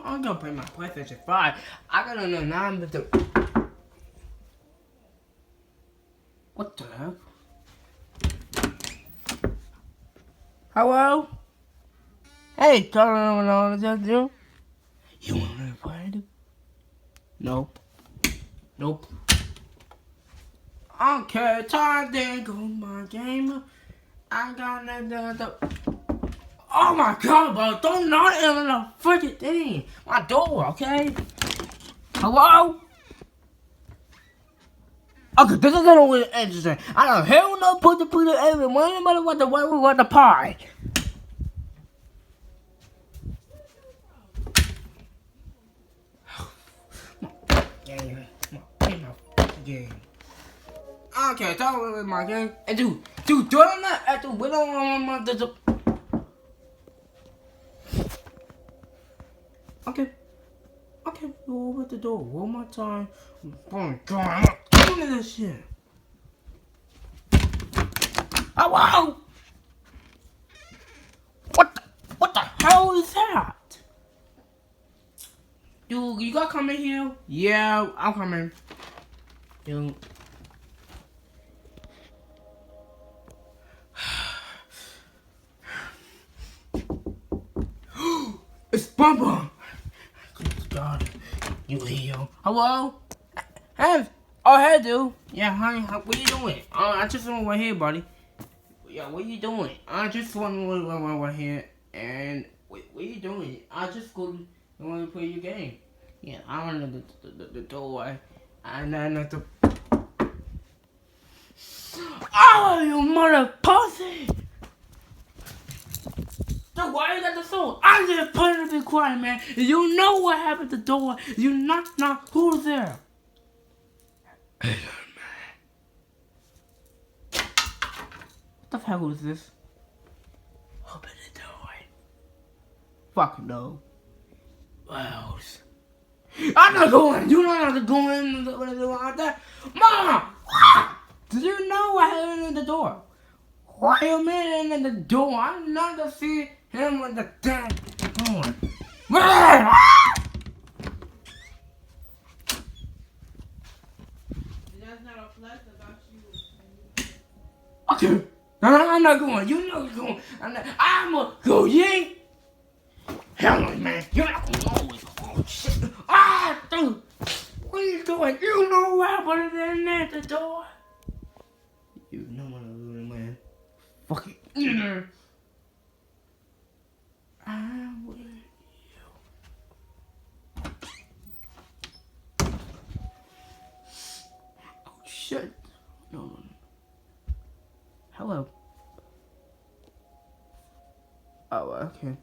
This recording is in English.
I'm gonna play my PlayStation 5. I gotta know now the. What the hell? Hello? Hey, tell me what I want to do. You want to play? Nope. Nope. Okay, time to go my game. I got the. Oh my god, bro! Don't knock it on the freaking thing. My door, okay? Hello? Okay, this is gonna be interesting. I don't hell no put it everyone. Anybody want the pie? Game. My game. Okay, talk about my game. And dude, do it on that. Dude, we don't want the. Okay. Okay, go over the door one more time. Oh my god, I'm not doing this shit. Oh wow! What the hell is that? Dude, you gotta come in here? Yeah, I'm coming. Dude. It's Bum Bum! God, you here? Hello? Hey, oh hey dude. Yeah, honey, what you doing? I just want right here, buddy. Yeah, what you doing? I just want right here, and what you doing? I just want to play your game. Yeah, I want the doorway, and then the. Oh, you mother pussy! So why you got the soul? I just put it to be quiet, man. You know what happened to the door. You knock. Who's there? Hey, man. What the hell is this? Open the door. Fuck no. Well, I'm not going. You're not have to go in like that. Mom! Do you know what happened in the door? Why you made in the door? I'm not gonna see him with the damn door. That's not a flex about you. Okay. No, I'm not going. You know you're going. I'm gonna go, yeah? Hell no, man. You're not going nowhere. Oh, shit. Ah, dude. What are you doing? You know what happened in the door? You know what I'm doing, man. Fucking inner. I will you. Oh, shit. No. Hello. Oh, okay.